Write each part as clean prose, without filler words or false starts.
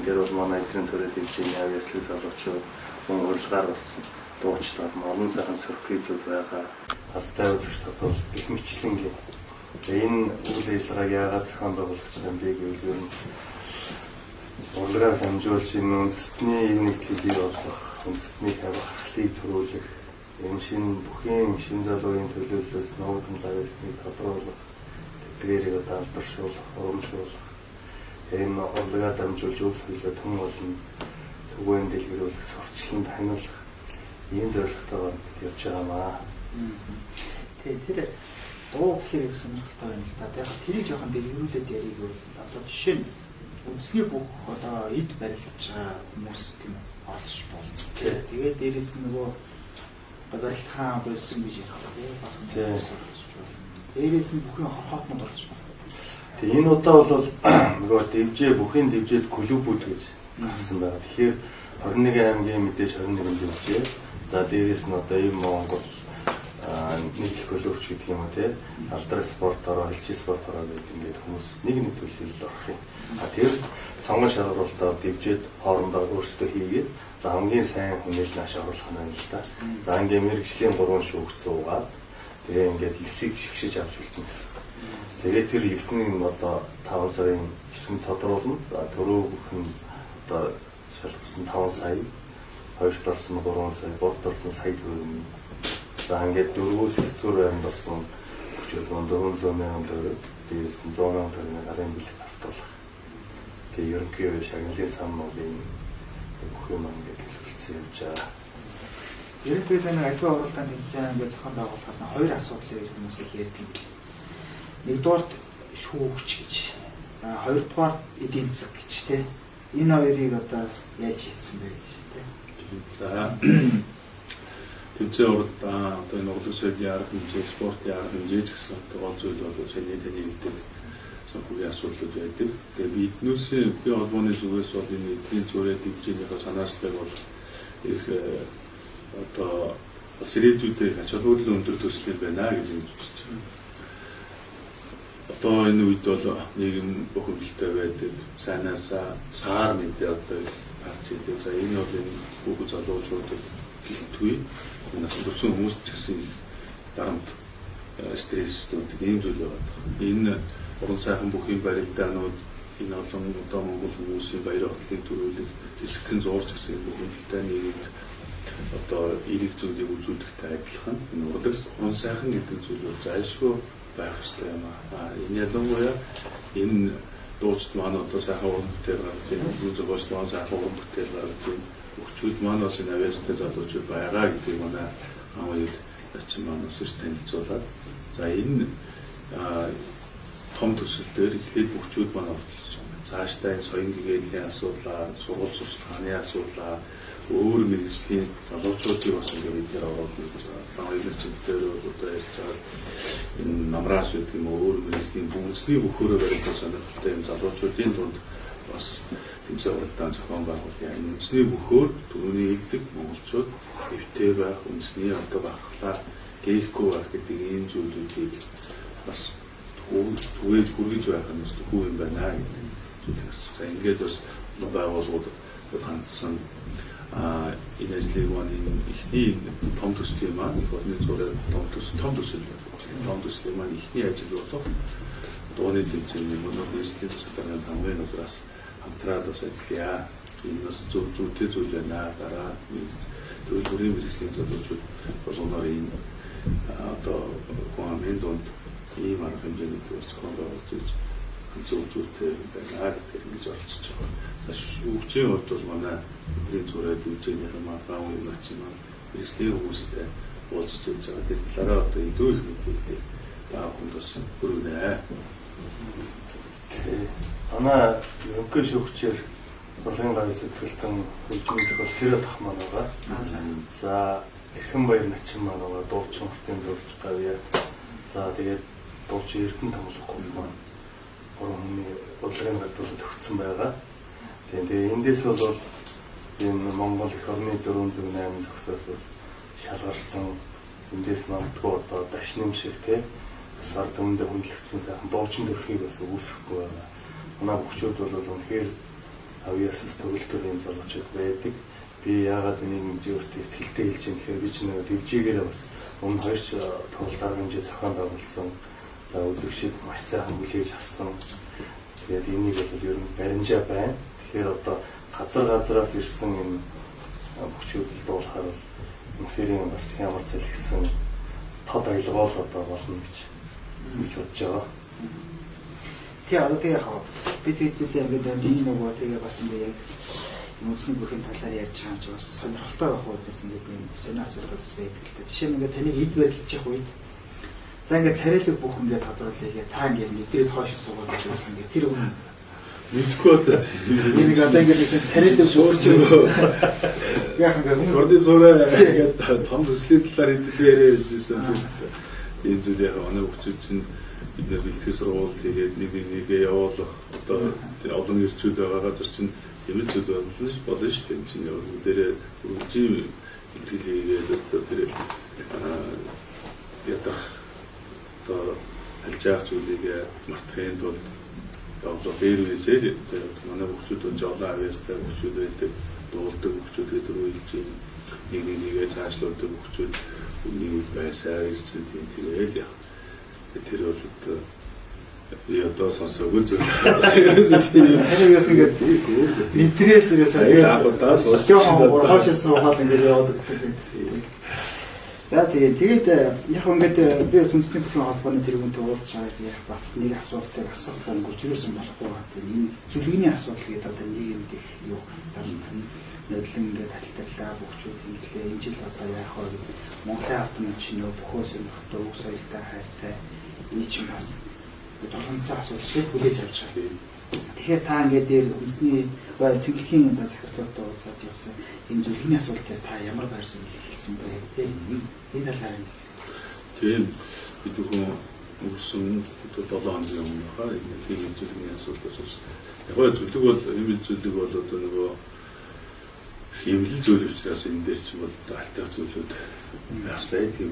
дээр бол манай эдрийн цорын дэмжийн яв яслыг салуучууд урилгаар бас дуучдаад олон сайхан сюрпризүүд байгаа. Хастай үзэгч тодорхой их мэтлэн гээ. Энэ үйл ажиллагааг яагаад зохион байгуулагч юм бэ гэвэл ер нь урилгаар дамжуулж энэ үндэстний нэгдлийг бий болгох, үндэстний хавхлыг төрүүлэх, энэ бүхэн шинэ залуугийн төлөөллөөс нуугдсан лавсны тодруулах, тэдгээрийг алдаршуулах, урамшуулах, энэ урилгаар дамжуулж үйл хөдлөлөө тун болно, түгээн дэлгэрүүлэх, сурчлан таниулах ийм зорилготойгоор явж байгаамаа. Тэр дуу гэхээр сонирхолтой байна л да. Яг тэрийг жоохон дэлгэрүүлээд ярих бол одоо жишээ нь үндэсний бүх одоо эд барилгаж байгаа хүмүүс тийм оролцож болно. Тэгээд дээрээс нь нөгөө барилгаан болсон гэж ярих тийм бас оролцож байна. Дээрээс нь бүхэн хорхоотнод оролцож байна. Тэгээ энэ удаа бол нөгөө дэвжээ бүхэн дэвжээд клубүүд гэж гарсан байна. Тэгэхээр 21 аймгийн мэдээж 21 дэвжээ. За дээрээс нь одоо ийм Монгол нийтлэг хөлөвч гэдэг юм уу те алдар спортороо, элчи спортороо гэдэг ингээд хүмүүс нэг төлөвлөлд орох юм. Тэр сонгон шалгуулалтаар дэвжээд хоорондоо өөрсдөө хийгээд за хамгийн сайн хүнийг нааш оруулах нь байна л да. За ингээд мэрэгжлийн 3 шүүгч суугаад тэгээ ингээд 9-ийг шигшиж авч үлдэн гэсэн. Тэгээд тэр 9-ийг одоо 5 сарын 9 тодруулна. За төрөө бүхэн одоо шалгасан 5 сая, хоёрт орсон 3 сая, гуравт орсон сая төгрөг. За ингээд 4-өөс 9 байранд орсон 400 мянган төгрөг, дээрээс нь 100 мянган төгрөгийн гарын бэлэг автуулах. Тэгээ ерөнхий шагналын самнуудын бүх юм ингээд хэлэлцсэн явж байгаа. Ерөнхийдөө нэг аливаа уралдаанд тэмцээн ингээд зохион байгуулахад хоёр асуудлыг хүмүүс их ярьдаг. Нэгдүгээрт шүүгч гэж. За хоёрдугаар эдийн засаг гэж тийм. Энэ хоёрыг одоо яаж хийцэн бэ гэж тийм. За тэмцээн уралдаан одоо энэ урлаг соёлын арга хэмжээ, спортын арга хэмжээ ч гэсэн гол зүйл бол шинэ таны хэлдэг санхүүгийн асуудлууд байдаг. Тэгээ биднээсээ бүхэн холбооны зүгээс бол энэ эдийн засгийн дэмжээнийхээ санаачлалыг бол их одоо бас ирээдүйдээ ач холбогдол өндөр төсөл байна гэж үзэж байна. Одоо энэ үед бол нийгэм бохирдолтой байдаг. Сайнаасаа саар мэдээ одоо гарч идэг. За энэ бол энэ бүх залуучуудад гэлтгүй. Нас төрсэн хүмүүс ч гэсэн дарамт стресстэй ийм зүйл байгаа. Энэ уран сайхан бүхийн барилдаанууд энэ олон одоо Монгол хүмүүсийн баяр хөтлөлийн төрөлийг хэсэгхэн зурж гэсэн бүх барилдааны нийгэмд одоо эерэг зүйлийг үзүүлэхтэй адилхан энэ уран сайхан гэдэг зүйл бол зайлшгүй байх ёстой юм аа. Энэ ялангуяа энэ дуучид маань одоо сайхан уран бүтээл гаргаж байна. Юу зогсож байгаа сайхан уран бүтээл гаргаж байна. Өгчүүд маань бас энэ авьяастай залуучууд байгаа гэдгийг манай хамааг ачин маань бас их танилцуулаад за энэ том төсөл дээр эхлээд өгчүүд маань оролцож байна. Цаашдаа энэ соён гэгээллийн асуудлаа, сургууль сурталчилгааны асуудлаа, өөр мэргэжлийн залуучуудыг бас ингээд бид нэр оруулах гэж байгаа. Хоёулаа ч дээр одоо ярьж байгаа энэ намраас гэдэг юм өөр мэргэжлийн бүнцний бүхөрөө барилдах сонирхолтой энэ залуучуудын дунд бас тэмцээн уралдаан зохион байгуулъя. Энэ үндэсний бүхөөр түрүүний хэлдэг монголчууд эвтэй байх, үндэсний одоо барахлаа гээхгүй байх гэдэг ийм зүйлүүдийг бас түгээж хүргэж байх нь бас төхөө юм байна гэдэг зүйлээс. За ингээд бас байгууллагууд хандсан энэ ажлыг маань эхний том төслийн маань их орны зураг том төслийн маань эхний ажил болох дууны тэмцээний мөнх нийслэлийн засгийн хамгийн газраас хамтраад бас ажиллая. Энэ бас зүйтэй зүйл байна. Дараа төрийн мэргэжлийн залуучууд болгоноор энэ одоо гомын донд ийм арга хэмжээний төс зохион байгуулж зүйтэй байна гэдэг ингэж оролцож байгаа. Шүүгчийн хувьд бол манай эдийн засгийн дэмжээнийхээ маань юм ач юм мэргэжлийн хүмүүстэй уулзж явж байгаа. Тэр талаараа одоо илүү их мэдээлэл та бүхэнд бас хүргэнэ. Манай ерөнхий шүүгчээр Урлагийн гавь зөвтгөлтөн хөгжмөлөх бол Фэрэ бах маань байгаа. За Эрхэн баяр начин маань байгаа. Дуучин хуртын дөрвж гавья. За тэгээд дуучин Эрдэнэ тоглохгүй маань гурван урлагийн гавьд төгссөн байгаа. Тэгээ эндээс бол энэ Монгол их орны 408 зохисоос шалгарсан эндээс намтгүй одоо дашним шиг те сар дүндээ хүндлэгдсэн сайхан дуучин төрхийг бас үүсэхгүй байна. Манай хүчүүд бол үнэхээр авьяасаас төгөлтөрийн залуучууд байдаг. Би яагаад энийг зөвхөн ихтэй хэлж юм гэхээр би ч нэг дэвжигээрээ бас өмнө 2 тоглолт арга хэмжээ зохион байгуулсан. За үзэгчид маш сайхан хүлээж авсан. Тэгээд энийг бол ер нь баримжаа байна. Тэгэхээр одоо газраас ирсэн энэ бүчүүдийг дуулахаар үнэхээр бас ямар цэлгсэн тод аялгал одоо болно гэж бодож байгаа. Тэгээ одоо тэгээ хаа бид хэдүүлээ ингээд энэ нөгөө тэгээ бас ингээд яг үндэсний бүхэн талаар ярьж байгаа юм чи бас сонирхолтой байх уу гэсэн ингээд юм сониас өргөс байдаг л дээ. Жишээ нь ингээд таны хэд барилж явах үед за ингээд царайлаг бүх ингээд тодруулъя та ингээд нэдрээд хойш суугаад байсан ингээд тэр хүн мэдгүй одоо нэг одоо ингээд царайлаг буурч яг ингээд Гордын зураа ингээд том төслийн талаар хэлдээрээ хэлжсэн. Энэ зүйл яг оноо хүчтэй чинь бид нэр бэлтгэл сургууль тэгээд нэг явуул одоо тэр олон ирчүүд байгаа газар чинь юм зүйл болно шүү дээ. Чинь дээрээ үржим бэлтгэлийгээд одоо тэр ядах одоо алжаах зүйлийг мартахын тулд одоо дээр үсээр манай хүчүүд жолоо авьяастай хүчүүд байдаг. Дуулдаг хүчүүд гэдэг үеж нэгээ цаашлуулдаг хүчүүд үнийг байсаар ирсэн тийм тэгэл яа. Тэр бол одоо сонсоогүй зүйл. тэрээс ингээд нэтрээд тэрээс яг одоо хойш суугаад ингээд яваад байдаг. За тэгээд яг ингээд би үндэсний бүхэн холбооны тэргүүнтэй уулзж байгаа яг бас нэг асуултыг асуух өнгөж юусэн болохгүй гэдэг. Энэ зүлгэний асуудал гэдэг одоо нийгэмд их юу нэдлэн ингээд талтарлаа бүгчүүд хэлээ энэ жил одоо яах вэ гэдэг Монголын автомобиль чинь бөхөө сонирхолтой үг соёлтой хайртай энэ чинь бас толгомцоо асуудал шиг хүлээж авч байгаа. Тэгэхээр та ингээд дээр үндэсний цэнгэлхийн захиргатай уулзаад явсан энэ зүлгэний асуудал дээр та ямар байр суурь хэлсэн бэ тийм энэ талаар тийм бид бүхэн өгсөн 7 хоногийн өмнө хаа энэ зүлгэний асуудлаас яг зүлэг бол хэмэл зүлэг бол одоо нөгөө хэмэл зүйл учраас энэ дээр ч бол альтернатив зүйлүүд бас байдаг.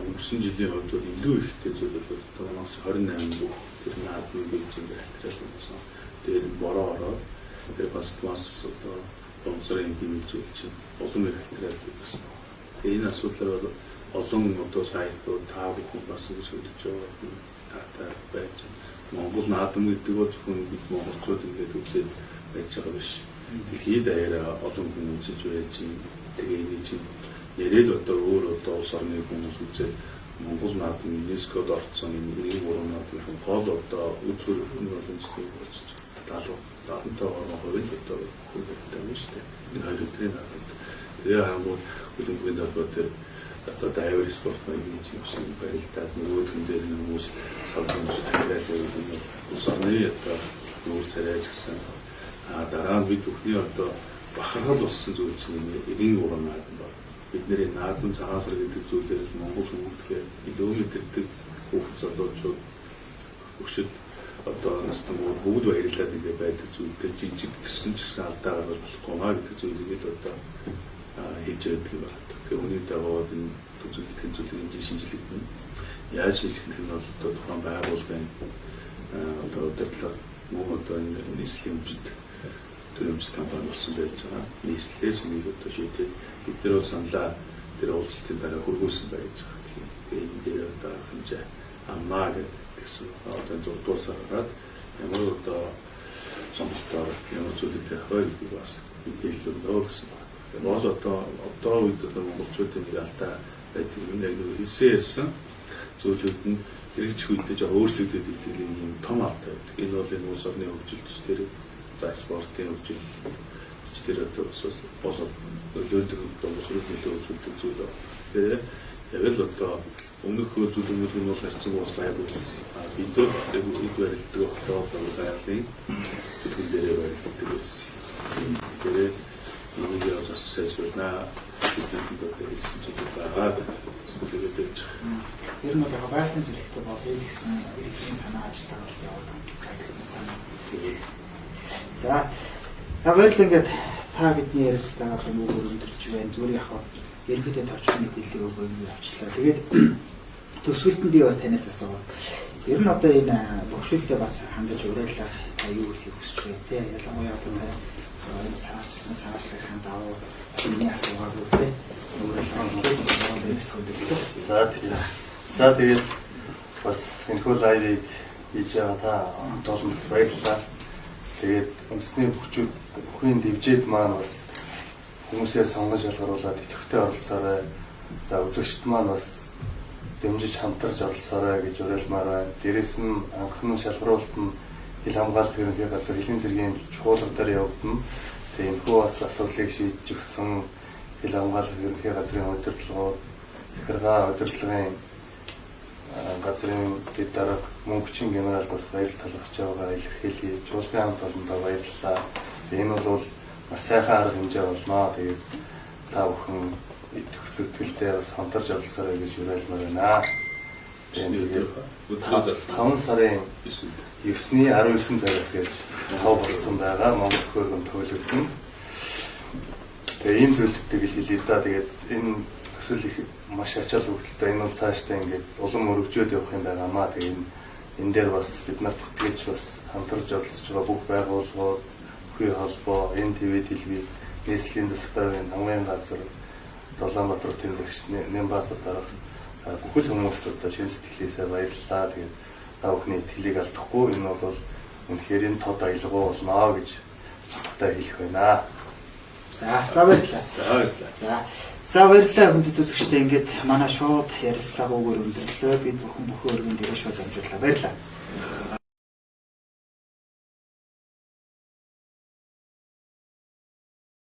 Өнгөрсөн жилийн хувьд бол илүү ихтэй зүйл бол томоос 28 бүх тэр наадмын бэлжин альтернатив болсон. Тэр бороо ороод тэр бас одоо онцрын хэмэл зүйл чинь олон их альтернатив гэсэн. Энэ асуудлаар бол олон одоо сайтууд та бүхэн бас ингэж хөдөлж байгаа таатай байж Монгол наадам гэдэг бол зөвхөн бид монголчууд ингээд үзээд байж байгаа биш. Дэлхийд даяараа олон хүн үзэж байж тэгээ энэ чинь нэрэл одоо өөр одоо улс орны хүмүүс үзээд Монгол наадам ЮНЕСКОд орцсон энэ 3 наадмын гол одоо үзүүр боломжтой болж байгаа. 70% хувьд одоо хөлбөмбөг юм шүү дээ. Энэ хоёр өдрийн наадам. Тэгээ хангуул хөлбөмбөгийн толгой дээр одоо дайвар спорт маягийн чинь барилдаад нөгөө хүн дээр хүмүүс салбарч тавиад байгаа улс орны одоо нүүр царайж гисэн дараа нь бид бүхний одоо бахархал болсон зүйл чинь 93 наадам байна. Бидний наадам цагаансар гэдэг зүйлээр Монгол хүмүүстээ илүү мэддэг хүүхд залуучууд өшөд одоо настан бүгд баярлаад ингээд байдаг зүйлтэй жижиг гэсэн ч гэсэн алдаа гаргаж болохгүй маа гэдэг зүйлийг одоо хийж байдаг юм байна. Тэгээ үүний дагуу энэ төзөөлөлтийн зүйлийг шинжилгэн яаж шинжилгэх нь бол одоо тухайн байгууллагын одоо удирдлага мөн одоо нийслэлийн өмчт төрөмжлөлт компани болсон байж байгаа. Нийслэлээс нэг одоо шийдээд бид нар бол саналаа тэр уулзалтын дараа хөргүүлсэн байж байгаа. Тэгээ энэ дээр одоо хэмжээ амнаа гэсэн одоо 6 дугаар сард ямар одоо сонголтоор ямар зүйлүүдтэй хойд бас мэдээлэл өгнө гэсэн байна. Тэгээ бол одоо үед одоо монголчуудын нэг алдаа байдаг юм яг хэлсэн зүйлүүд нь хэрэгжих үедээ жоо өөрчлөгдөж идэх юм том алдаа байдаг. Энэ бол энэ улс орны хөгжилч дээр за спортын хөгжилч дээр одоо болоод өлөөдөг домшрол нөлөө үзүүлдэг зүйл байна. Тэгээ яг л одоо өмнөх зүйлүүд нь бол харьцан ууслаа яг бид хэд барилддаг одоо байгууллагын төлөв дээр барилддаг байсан. Тэгээ нэг яг бас сайжруулнаа гэдэг нь хэлсэн зүйл байгаа. Тэгээд байж. ер нь бол байгалийн зүйлтэй болъё гэсэн иргэний санаа ажиллагаа явуулдаг гэдэг санаа. За баярлалаа ингээд та бидний яриастаа мөнгө өргөдөлж байна. Зүгээр яг ерөнхийдөө товчхон мэдээлэл өгөөгүй явчлаа. Тэгээд Төгсгөлтөнд би бас танаас асуув. Ер нь одоо энэ бохшилтэй бас хандаж уриалах юу хийх хүсэж байна те. Ялангуяа одоо энэ саачлахын давуу миний асуугаагүй те. За тэгээд бас энэхүү лайвыг хийж байгаа та долоон баярлалаа. Тэгээд үндэсний бүхний дивжид маань бас хүмүүсээ сонгож ялгаруулад идэвхтэй оролцоорой. За үзэгчд маань бас дэмжиж хамтарч оролцоорой гэж уриалмаар байна. Дээрээс нь анхны шалгаруулалт нь хил хамгаалах ерөнхий газар хилийн зэргийн чуулга дээр явагдана. Тэгээд энэхүү бас асуудлыг шийдэж өгсөн хил хамгаалах ерөнхий газрын удирдлагууд, захиргаа удирдлагын газрын дэд дарга мөнгөчин генерал бас баярлал талархаж байгаа илэрхийлье. Чуулгын хамт олондоо баярлалаа. Энэ бол маш сайхан арга хэмжээ болно. Тэгээд та бүхэн идэх зүтгэлтэй бас хамтарч оролцоорой гэж уриалмаар байна. Тэгээд 5 сарын 9-ний 19 цагаас гэж хав болсон байгаа Монгол хөргөн төлөвлөлт. Тэгээд ийм зүйлүүдийг л хэлье да. Тэгээд энэ төсөл их маш ачаал хөвгөлтэй энэ бол цаашдаа ингээд улам өргөжөөд явах юм байгаамаа. Тэгээд энэ дээр бас бид нарт бүтгэж бас хамтарч оролцож байгаа бүх байгууллагууд, бүхий холбоо, энэ ТV телевиз, нийслэлийн засгийн намын газар, Улаанбаатар хотын загш Нямбатар дарга бүхэл хүмүүст одоо шин сэтгэлээсээ баярлалаа. Тэгээд та бүхний итгэлийг алдахгүй энэ бол үнэхээр энэ тод аялгаа болно гэж та хэлэх байна. За баярлалаа. За баярлалаа хүндэт үзэгчдээ ингээд манай шууд ярилцлагаагаар өндөрлөө. Бид бүхэн өргөнд ирээ шууд амжууллаа. Баярлалаа.